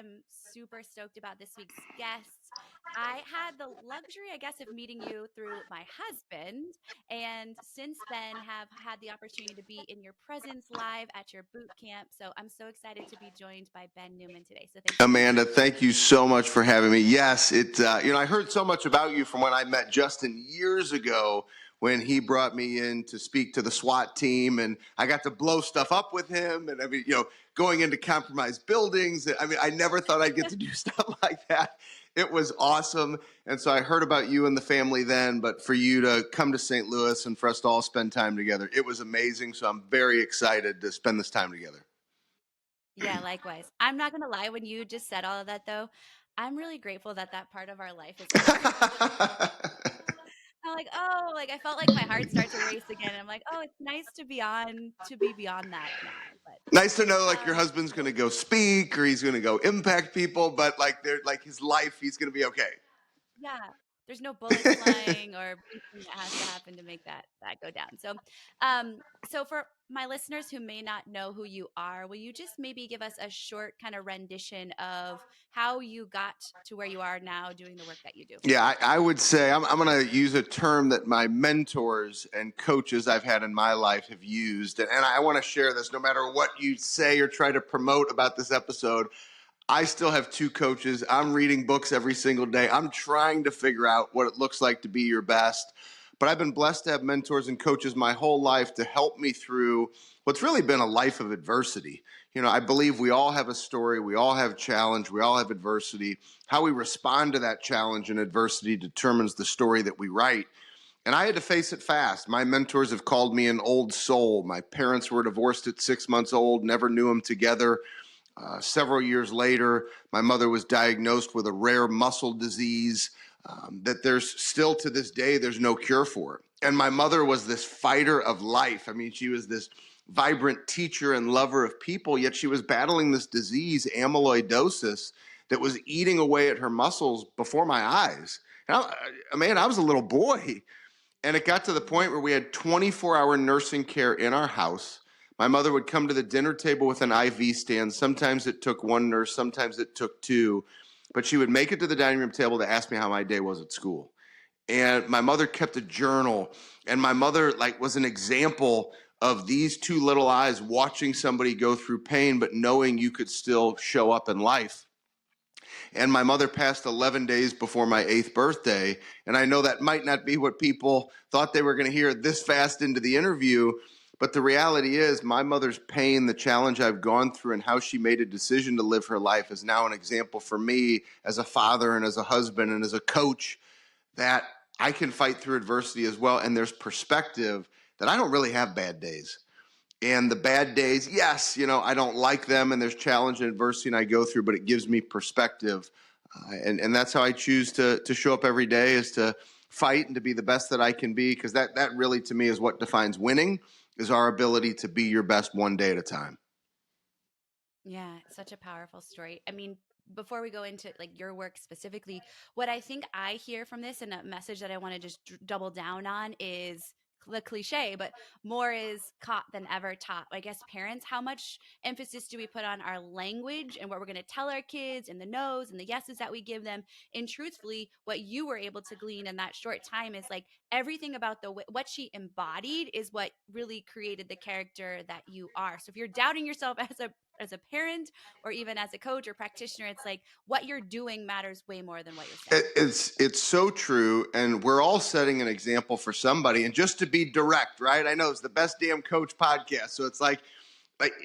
am super stoked about this week's guest. I had the luxury, I guess, of meeting you through my husband, and since then have had the opportunity to be in your presence live at your boot camp. So I'm so excited to be joined by Ben Newman today. So thanks for being Amanda, here. thank you so much for having me. Yes, I heard so much about you from when I met Justin years ago when he brought me in to speak to the SWAT team, and I got to blow stuff up with him, and going into compromised buildings. I mean, I never thought I'd get to do stuff like that. It was awesome, and so I heard about you and the family then, but for you to come to St. Louis and for us to all spend time together, it was amazing. So I'm very excited to spend this time together. Yeah, likewise. I'm not going to lie, when you just said all of that, though, I'm really grateful that that part of our life is over. I'm like, oh, like I felt like my heart start to race again. And I'm like, oh, it's nice to be beyond that now. Nice to know, like, your Um, husband's going to go speak or he's going to go impact people, but like they're like his life, he's going to be okay. yeah, there's no bullets flying or anything that has to happen to make that go down. So for my listeners who may not know who you are, will you just maybe give us a short kind of rendition of how you got to where you are now doing the work that you do? Yeah, I would say I'm going to use a term that my mentors and coaches I've had in my life have used. And I want to share this no matter what you say or try to promote about this episode. I still have two coaches. I'm reading books every single day. I'm trying to figure out what it looks like to be your best. But I've been blessed to have mentors and coaches my whole life to help me through what's really been a life of adversity. I believe we all have a story, we all have challenge, we all have adversity. How we respond to that challenge and adversity determines the story that we write. And I had to face it fast. My mentors have called me an old soul. My parents were divorced at 6 months old, never knew them together. Several years later, my mother was diagnosed with a rare muscle disease that there's still to this day, there's no cure for. And my mother was this fighter of life. I mean, she was this vibrant teacher and lover of people, yet she was battling this disease, amyloidosis, that was eating away at her muscles before my eyes. I was a little boy. And it got to the point where we had 24-hour nursing care in our house. My mother would come to the dinner table with an IV stand. Sometimes it took one nurse, sometimes it took two. But she would make it to the dining room table to ask me how my day was at school. And my mother kept a journal. And my mother was an example of these two little eyes watching somebody go through pain, but knowing you could still show up in life. And my mother passed 11 days before my 8th birthday. And I know that might not be what people thought they were going to hear this fast into the interview. But the reality is, my mother's pain, the challenge I've gone through, and how she made a decision to live her life is now an example for me as a father and as a husband and as a coach that I can fight through adversity as well. And there's perspective that I don't really have bad days. And the bad days, yes, I don't like them, and there's challenge and adversity and I go through, but it gives me perspective. And that's how I choose to show up every day, is to fight and to be the best that I can be, because that really, to me, is what defines winning, is our ability to be your best one day at a time. Yeah, such a powerful story. I mean, before we go into like your work specifically, what I think I hear from this, and a message that I want to just double down on, is the cliche, but more is caught than ever taught. I guess parents, how much emphasis do we put on our language and what we're going to tell our kids, and the no's and the yeses that we give them? And truthfully, what you were able to glean in that short time is like everything about what she embodied is what really created the character that you are. So if you're doubting yourself as a parent or even as a coach or practitioner, it's like what you're doing matters way more than what you're saying. It's so true, and we're all setting an example for somebody. And just to be direct, right? I know it's the Best Damn Coach podcast, so it's like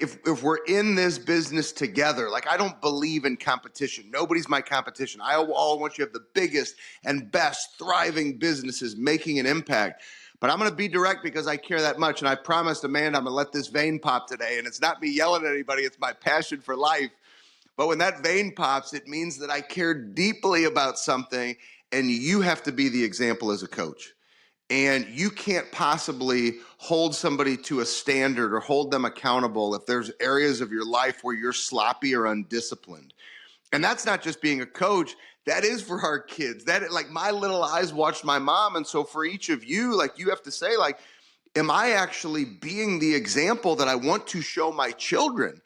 if we're in this business together, like, I don't believe in competition. Nobody's my competition. I all want you to have the biggest and best thriving businesses making an impact. But I'm going to be direct because I care that much. And I promised Amanda I'm going to let this vein pop today. And it's not me yelling at anybody. It's my passion for life. But when that vein pops, it means that I care deeply about something. And you have to be the example as a coach. And you can't possibly hold somebody to a standard or hold them accountable if there's areas of your life where you're sloppy or undisciplined. And that's not just being a coach. That is for our kids. That, like, my little eyes watched my mom. And so for each of you, like, you have to say, like, am I actually being the example that I want to show my children?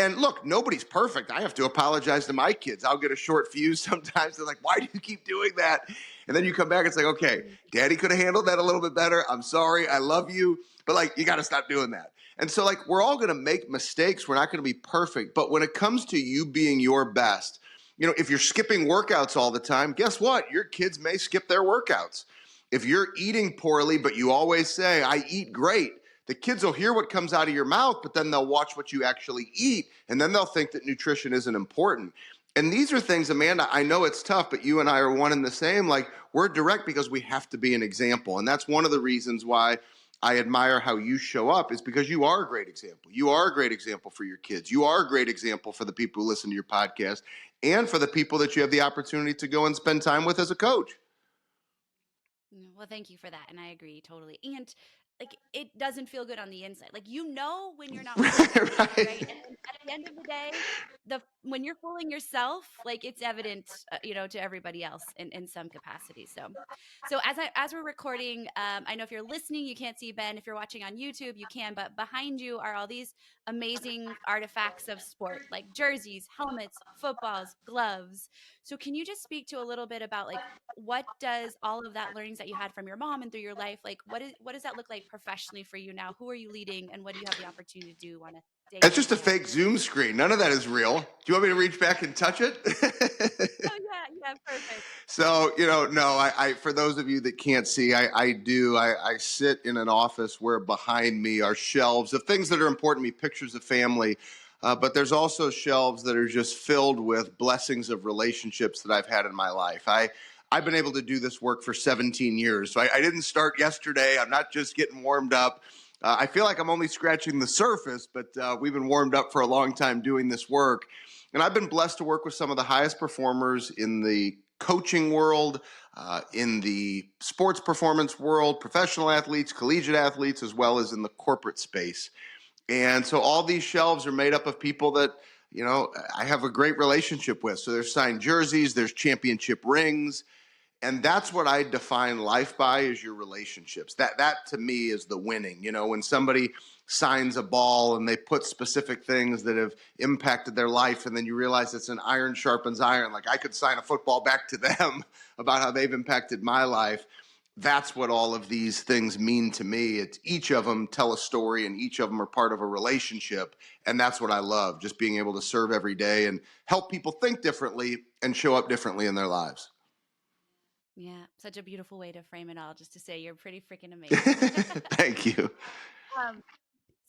And look, nobody's perfect. I have to apologize to my kids. I'll get a short fuse sometimes. They're like, why do you keep doing that? And then you come back, it's like, okay, daddy could have handled that a little bit better. I'm sorry. I love you. But like, you got to stop doing that. And so, like, we're all going to make mistakes. We're not going to be perfect. But when it comes to you being your best, if you're skipping workouts all the time, guess what? Your kids may skip their workouts. If you're eating poorly, but you always say, I eat great, the kids will hear what comes out of your mouth, but then they'll watch what you actually eat, and then they'll think that nutrition isn't important. And these are things, Amanda, I know it's tough, but you and I are one and the same. Like, we're direct because we have to be an example. And that's one of the reasons why I admire how you show up, is because you are a great example. You are a great example for your kids. You are a great example for the people who listen to your podcast and for the people that you have the opportunity to go and spend time with as a coach. Well, thank you for that. And I agree totally. And like, it doesn't feel good on the inside. Like, when you're not fooling yourself, right? Right. And at the end of the day, when you're fooling yourself, like, it's evident, to everybody else in some capacity. So as we're recording, I know if you're listening, you can't see Ben. If you're watching on YouTube, you can. But behind you are all these amazing artifacts of sport, like jerseys, helmets, footballs, gloves. So can you just speak to a little bit about, like, what does all of that learnings that you had from your mom and through your life, like, what does that look like professionally for you now? Who are you leading, and what do you have the opportunity to do on a It's day-to-day just a basis? fake Zoom screen. None of that is real. Do you want me to reach back and touch it? Oh, yeah, yeah, perfect. So, no, I for those of you that can't see, I sit in an office where behind me are shelves of things that are important to me, pictures of family. But there's also shelves that are just filled with blessings of relationships that I've had in my life. I've been able to do this work for 17 years. So I didn't start yesterday. I'm not just getting warmed up. I feel like I'm only scratching the surface, but we've been warmed up for a long time doing this work. And I've been blessed to work with some of the highest performers in the coaching world, in the sports performance world, professional athletes, collegiate athletes, as well as in the corporate space. And so all these shelves are made up of people that, I have a great relationship with. So there's signed jerseys, there's championship rings, and that's what I define life by, is your relationships. That to me is the winning. When somebody signs a ball and they put specific things that have impacted their life, and then you realize it's an iron sharpens iron. Like, I could sign a football back to them about how they've impacted my life. That's what all of these things mean to me. It's each of them tell a story, and each of them are part of a relationship. And that's what I love, just being able to serve every day and help people think differently and show up differently in their lives. Yeah, such a beautiful way to frame it all, just to say you're pretty freaking amazing. Thank you. um,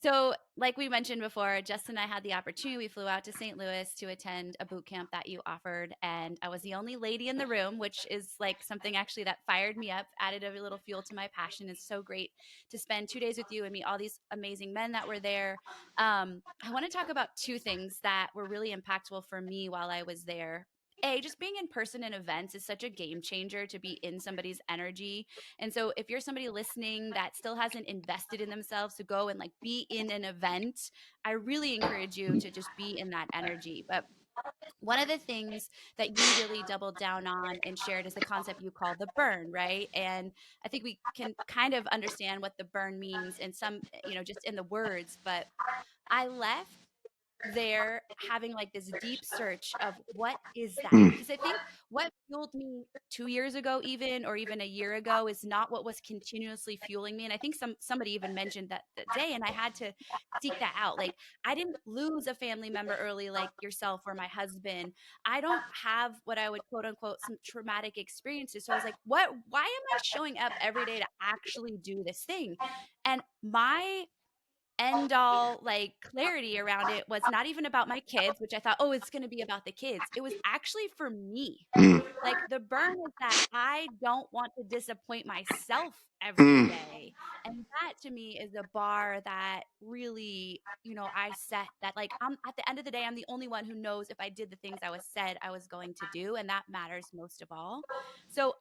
So, like we mentioned before, Justin and I had the opportunity. We flew out to St. Louis to attend a boot camp that you offered, and I was the only lady in the room, which is like something actually that fired me up, added a little fuel to my passion. It's so great to spend 2 days with you and meet all these amazing men that were there. I want to talk about two things that were really impactful for me while I was there. Just being in person in events is such a game changer, to be in somebody's energy. And so if you're somebody listening that still hasn't invested in themselves to go and, like, be in an event, I really encourage you to just be in that energy. But one of the things that you really doubled down on and shared is the concept you call the burn, right? And I think we can kind of understand what the burn means in some, just in the words, but I left there having, like, this deep search of what is that, Mm, because I think what fueled me 2 years ago, or even a year ago, is not what was continuously fueling me. And I think somebody even mentioned that day, and I had to seek that out. Like, I didn't lose a family member early like yourself or my husband. I don't have what I would quote unquote some traumatic experiences. So I was like, why am I showing up every day to actually do this thing? And my end all, like, clarity around it was not even about my kids, which I thought, oh, it's going to be about the kids. It was actually for me. mm, Like, the burn is that I don't want to disappoint myself every mm. day. And that to me is a bar that really, I set that, like, I'm at the end of the day, I'm the only one who knows if I did the things I was said I was going to do. And that matters most of all. So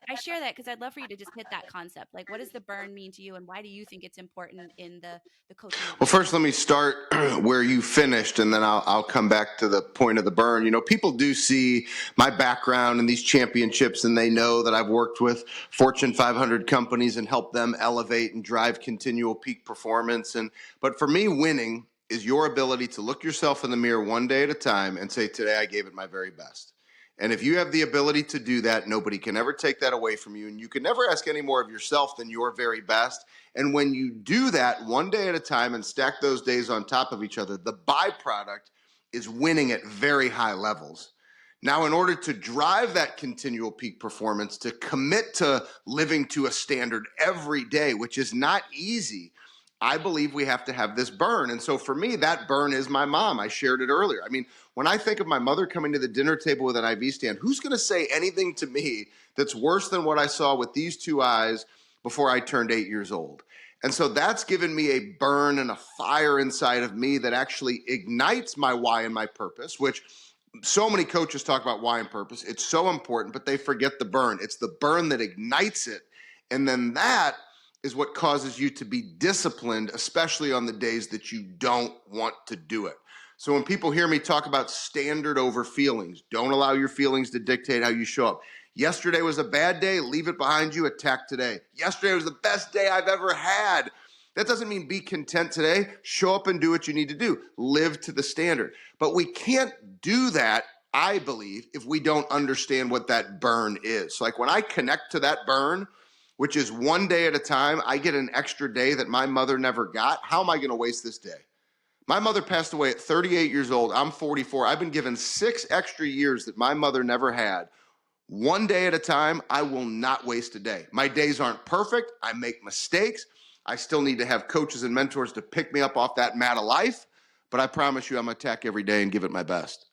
I share that because I'd love for you to just hit that concept. Like, what does the burn mean to you, and why do you think it's important in the coaching that Well, you do? first, let me start where you finished, and then I'll come back to the point of the burn. People do see my background in these championships, and they know that I've worked with Fortune 500 companies and helped them elevate and drive continual peak performance. But for me, winning is your ability to look yourself in the mirror one day at a time and say, today I gave it my very best. And if you have the ability to do that, nobody can ever take that away from you. And you can never ask any more of yourself than your very best. And when you do that one day at a time and stack those days on top of each other, the byproduct is winning at very high levels. Now, in order to drive that continual peak performance, to commit to living to a standard every day, which is not easy, I believe we have to have this burn. And so for me, that burn is my mom. I shared it earlier. I mean, when I think of my mother coming to the dinner table with an IV stand, who's going to say anything to me that's worse than what I saw with these two eyes before I turned 8 years old? And so that's given me a burn and a fire inside of me that actually ignites my why and my purpose, which so many coaches talk about why and purpose. It's so important, but they forget the burn. It's the burn that ignites it. And then that is what causes you to be disciplined, especially on the days that you don't want to do it. So when people hear me talk about standard over feelings, don't allow your feelings to dictate how you show up. Yesterday was a bad day, leave it behind you, attack today. Yesterday was the best day I've ever had. That doesn't mean be content today. Show up and do what you need to do. Live to the standard. But we can't do that, I believe, if we don't understand what that burn is. So like when I connect to that burn, which is one day at a time, I get an extra day that my mother never got. How am I going to waste this day? My mother passed away at 38 years old. I'm 44. I've been given 6 extra years that my mother never had. One day at a time, I will not waste a day. My days aren't perfect. I make mistakes. I still need to have coaches and mentors to pick me up off that mat of life. But I promise you, I'm going to attack every day and give it my best.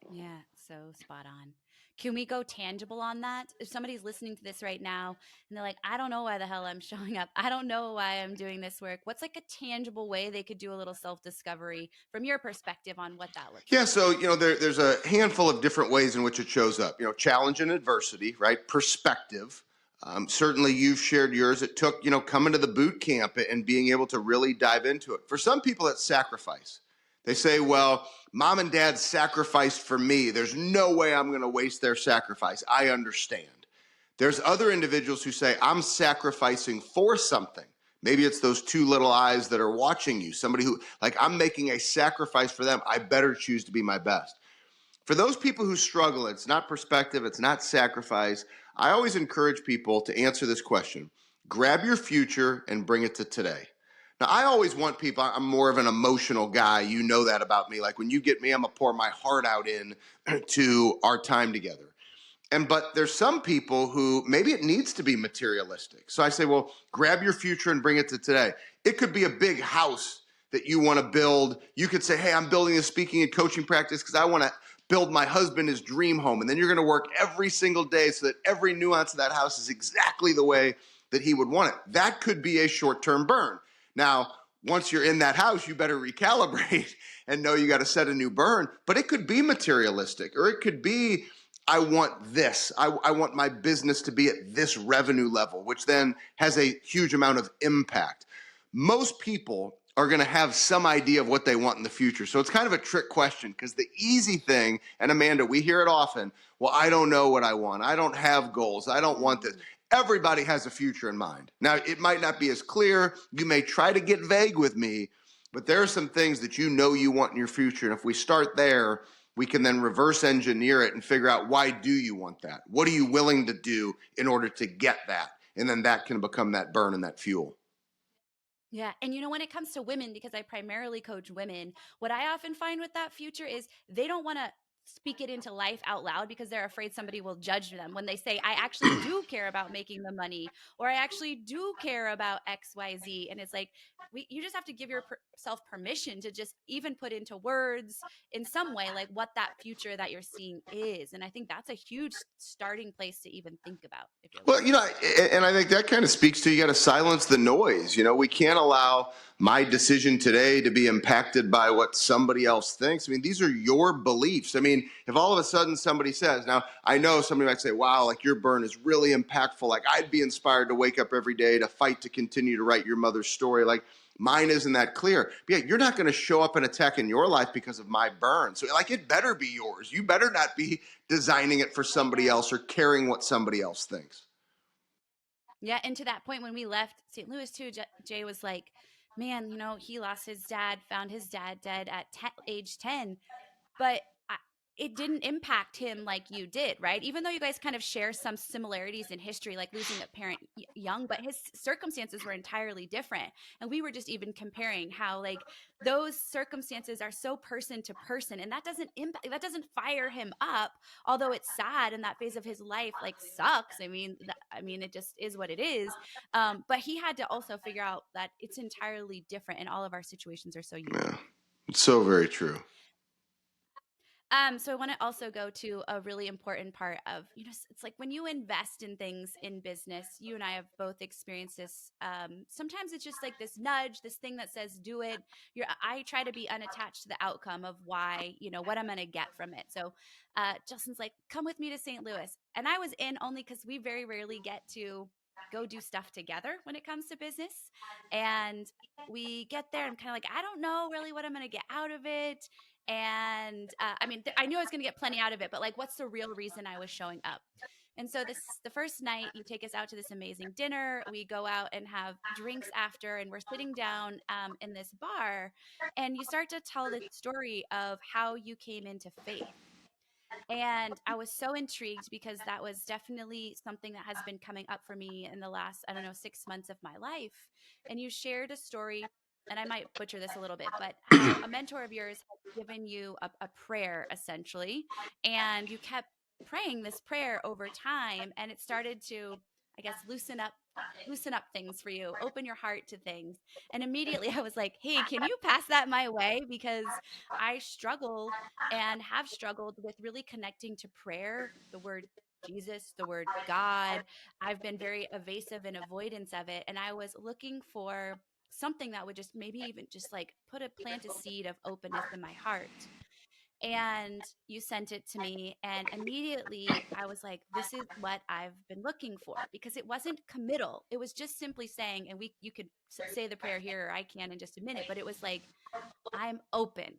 Yeah, so spot on. Can we go tangible on that? If somebody's listening to this right now and they're like, I don't know why the hell I'm showing up. I don't know why I'm doing this work. What's like a tangible way they could do a little self discovery from your perspective on what that looks Yeah, like? so there's a handful of different ways in which it shows up. Challenge and adversity, right? Perspective. Certainly, you've shared yours. It took coming to the boot camp and being able to really dive into it. For some people, it's sacrifice. They say, "Well, mom and dad sacrificed for me. There's no way I'm going to waste their sacrifice." I understand. There's other individuals who say, I'm sacrificing for something. Maybe it's those two little eyes that are watching you, somebody who, like, I'm making a sacrifice for them. I better choose to be my best. For those people who struggle, it's not perspective, it's not sacrifice. I always encourage people to answer this question: grab your future and bring it to today. Now, I always want people, I'm more of an emotional guy. You know that about me. Like when you get me, I'm going to pour my heart out in to our time together. But there's some people who maybe it needs to be materialistic. So I say, well, grab your future and bring it to today. It could be a big house that you want to build. You could say, hey, I'm building a speaking and coaching practice because I want to build my husband his dream home. And then you're going to work every single day so that every nuance of that house is exactly the way that he would want it. That could be a short-term burn. Now, once you're in that house, you better recalibrate and know you got to set a new burn. But it could be materialistic, or it could be, I want this. I want my business to be at this revenue level, which then has a huge amount of impact. Most people are going to have some idea of what they want in the future. So it's kind of a trick question, because the easy thing, and Amanda, we hear it often, well, I don't know what I want. I don't have goals. I don't want this. Everybody has a future in mind. Now, it might not be as clear. You may try to get vague with me, but there are some things that you want in your future. And if we start there, we can then reverse engineer it and figure out, why do you want that? What are you willing to do in order to get that? And then that can become that burn and that fuel. Yeah. And when it comes to women, because I primarily coach women, what I often find with that future is they don't want to speak it into life out loud because they're afraid somebody will judge them when they say, I actually do care about making the money, or I actually do care about XYZ. And it's like, you just have to give yourself permission to just even put into words in some way, like what that future that you're seeing is. And I think that's a huge starting place to even think about if you're Well, listening. and I think that kind of speaks to, you got to silence the noise. We can't allow my decision today to be impacted by what somebody else thinks. I mean, these are your beliefs. I mean, if all of a sudden somebody says, now I know somebody might say, wow, like your burn is really impactful. Like I'd be inspired to wake up every day to fight to continue to write your mother's story. Like mine isn't that clear. But yeah, you're not going to show up and attack in your life because of my burn. So like it better be yours. You better not be designing it for somebody else or caring what somebody else thinks. Yeah, and to that point, when we left St. Louis too, Jay was like, man, he lost his dad, found his dad dead at age 10, but I, it didn't impact him like you did, right? Even though you guys kind of share some similarities in history, like losing a parent young, but his circumstances were entirely different. And we were just even comparing how like those circumstances are so person to person, and that doesn't fire him up. Although it's sad, and that phase of his life like sucks. I mean, it just is what it is. But he had to also figure out that it's entirely different, and all of our situations are so Yeah, unique. it's so very true. So I want to also go to a really important part of, it's like when you invest in things in business, you and I have both experienced this. Sometimes it's just like this nudge, this thing that says, do it. I try to be unattached to the outcome of why, what I'm going to get from it. So Justin's like, come with me to St. Louis. And I was in only because we very rarely get to go do stuff together when it comes to business. And we get there and kind of like, I don't know really what I'm going to get out of it. And I mean, I knew I was going to get plenty out of it, but like, what's the real reason I was showing up? And so the first night you take us out to this amazing dinner. We go out and have drinks after, and we're sitting down in this bar, and you start to tell the story of how you came into faith. And I was so intrigued because that was definitely something that has been coming up for me in the last, I don't know, 6 months of my life. And you shared a story, and I might butcher this a little bit, but how a mentor of yours had given you a prayer essentially, and you kept praying this prayer over time, and it started to, I guess, loosen up things for you, open your heart to things. And immediately I was like, hey, can you pass that my way? Because I struggle and have struggled with really connecting to prayer, the word Jesus, the word God. I've been very evasive in avoidance of it. And I was looking for something that would just maybe even just like plant a seed of openness in my heart. And you sent it to me, and immediately I was like, this is what I've been looking for, because it wasn't committal. It was just simply saying, and you could say the prayer here, or I can in just a minute, but it was like, I'm open.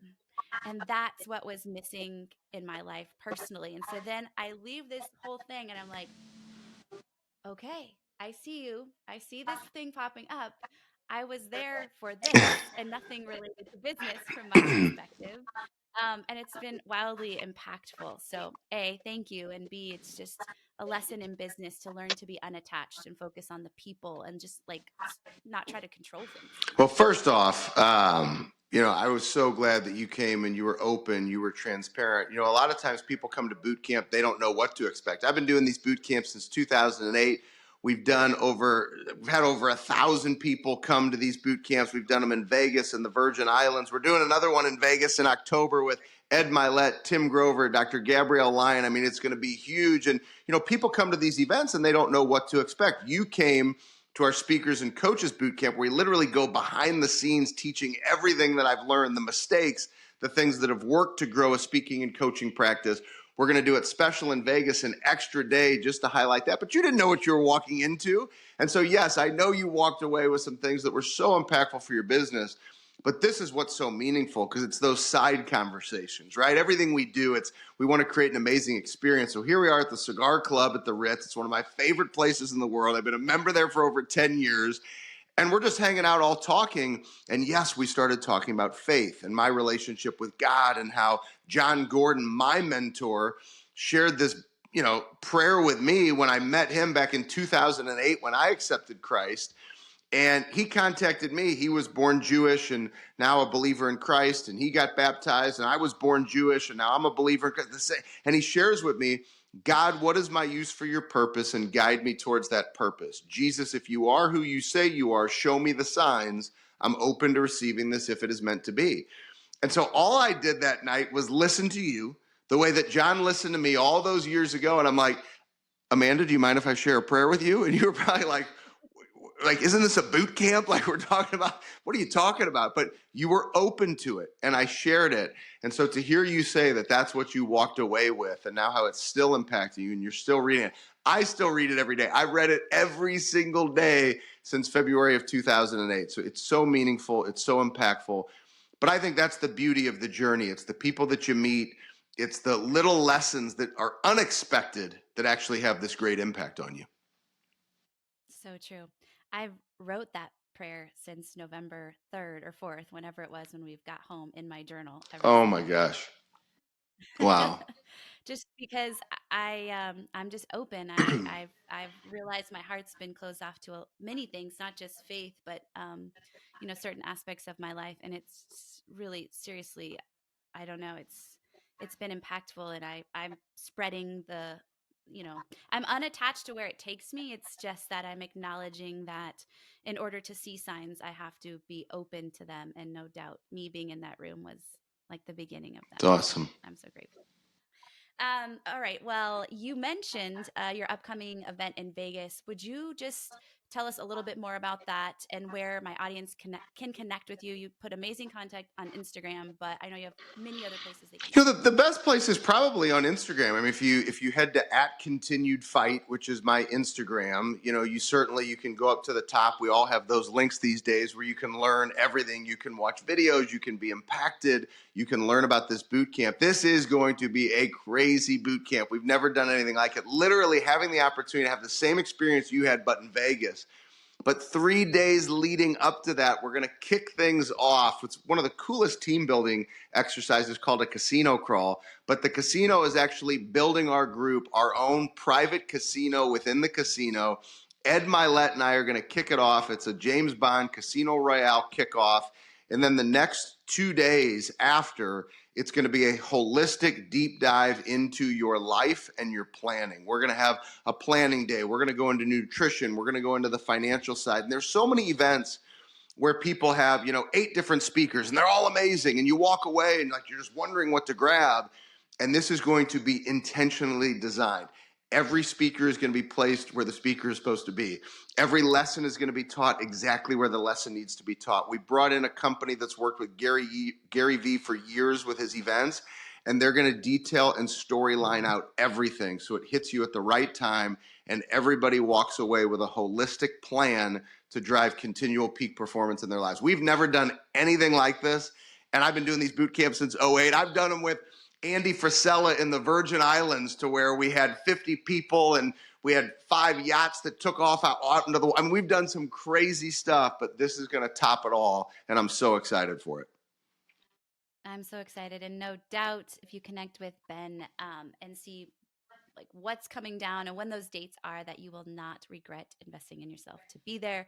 And that's what was missing in my life personally. And so then I leave this whole thing and I'm like, okay, I see you. I see this thing popping up. I was there for this and nothing related to business from my perspective. And it's been wildly impactful. So, A, thank you. And B, it's just a lesson in business to learn to be unattached and focus on the people and just like not try to control things. Well, first off, I was so glad that you came and you were open, you were transparent. A lot of times people come to boot camp, they don't know what to expect. I've been doing these boot camps since 2008. We've had over 1,000 people come to these boot camps. We've done them in Vegas and the Virgin Islands. We're doing another one in Vegas in October with Ed Milet, Tim Grover, Dr. Gabrielle Lyon. I mean, it's going to be huge. And, people come to these events and they don't know what to expect. You came to our speakers and coaches boot camp, where we literally go behind the scenes teaching everything that I've learned, the mistakes, the things that have worked to grow a speaking and coaching practice. We're going to do it special in Vegas, an extra day just to highlight that. But you didn't know what you were walking into. And so, yes, I know you walked away with some things that were so impactful for your business. But this is what's so meaningful, because it's those side conversations, right? Everything we do, we want to create an amazing experience. So here we are at the Cigar Club at the Ritz. It's one of my favorite places in the world. I've been a member there for over 10 years. And we're just hanging out, all talking. And yes, we started talking about faith and my relationship with God, and how John Gordon, my mentor, shared this, prayer with me when I met him back in 2008 when I accepted Christ. And he contacted me. He was born Jewish and now a believer in Christ. And he got baptized. And I was born Jewish and now I'm a believer in Christ. And he shares with me, God, what is my use for your purpose, and guide me towards that purpose? Jesus, if you are who you say you are, show me the signs. I'm open to receiving this if it is meant to be. And so all I did that night was listen to you the way that John listened to me all those years ago. And I'm like, Amanda, do you mind if I share a prayer with you? And you were probably like, isn't this a boot camp? Like, we're talking about, what are you talking about? But you were open to it, and I shared it. And so to hear you say that that's what you walked away with, and now how it's still impacting you and you're still reading it. I still read it every day. I read it every single day since February of 2008. So it's so meaningful. It's so impactful. But I think that's the beauty of the journey. It's the people that you meet. It's the little lessons that are unexpected that actually have this great impact on you. So true. I wrote that prayer since November 3rd or 4th, whenever it was when we got home, in my journal every Oh my single day. gosh. Wow. Just because I'm just open. I've realized my heart's been closed off to many things, not just faith, but certain aspects of my life, and it's really seriously, I don't know, it's been impactful, and I'm spreading I'm unattached to where it takes me. It's just that I'm acknowledging that in order to see signs, I have to be open to them, and no doubt me being in that room was like the beginning of It's them. So awesome. I'm so grateful. All right. Well, you mentioned your upcoming event in Vegas. Would you just tell us a little bit more about that and where my audience can connect with you? You put amazing content on Instagram, but I know you have many other places they can You know, find you. the best place is probably on Instagram. I mean, if you head to @continued fight, which is my Instagram, you certainly you can go up to the top. We all have those links these days where you can learn everything. You can watch videos, you can be impacted, you can learn about this boot camp. This is going to be a crazy boot camp. We've never done anything like it. Literally having the opportunity to have the same experience you had, but in Vegas. But 3 days leading up to that, we're going to kick things off. It's one of the coolest team building exercises called a casino crawl. But the casino is actually building our group, our own private casino within the casino. Ed Milet and I are going to kick it off. It's a James Bond Casino Royale kickoff. And then the next 2 days after, it's going to be a holistic deep dive into your life and your planning. We're going to have a planning day. We're going to go into nutrition. We're going to go into the financial side. And there's so many events where people have 8 different speakers and they're all amazing, and you walk away and like you're just wondering what to grab. And this is going to be intentionally designed. Every speaker is going to be placed where the speaker is supposed to be. Every lesson is going to be taught exactly where the lesson needs to be taught. We brought in a company that's worked with Gary Vee for years with his events, and they're going to detail and storyline out everything so it hits you at the right time, and everybody walks away with a holistic plan to drive continual peak performance in their lives. We've never done anything like this, and I've been doing these boot camps since '08. I've done them with Andy Frisella in the Virgin Islands, to where we had 50 people and we had 5 yachts that took off out into the. I mean, we've done some crazy stuff, but this is going to top it all, and I'm so excited for it. I'm so excited, and no doubt, if you connect with Ben and see like what's coming down and when those dates are, that you will not regret investing in yourself to be there.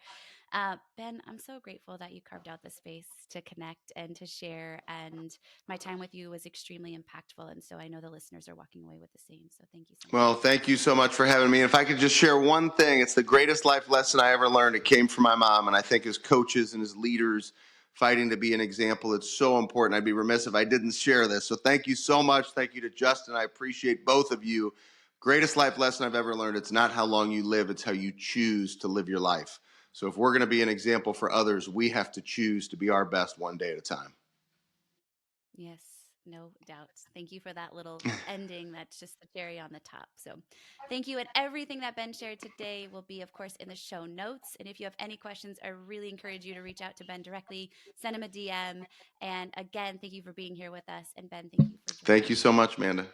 Ben, I'm so grateful that you carved out the space to connect and to share. And my time with you was extremely impactful. And so I know the listeners are walking away with the same. So thank you so Well, much. thank you so much for having me. If I could just share one thing, it's the greatest life lesson I ever learned. It came from my mom, and I think as coaches and as leaders fighting to be an example, it's so important. I'd be remiss if I didn't share this. So thank you so much. Thank you to Justin. I appreciate both of you. Greatest life lesson I've ever learned. It's not how long you live, it's how you choose to live your life. So if we're going to be an example for others, we have to choose to be our best one day at a time. Yes, no doubt. Thank you for that little ending. That's just the cherry on the top. So, thank you. And everything that Ben shared today will be, of course, in the show notes. And if you have any questions, I really encourage you to reach out to Ben directly, send him a DM. And again, thank you for being here with us. And Ben, thank you for joining Thank you me. so much, Amanda.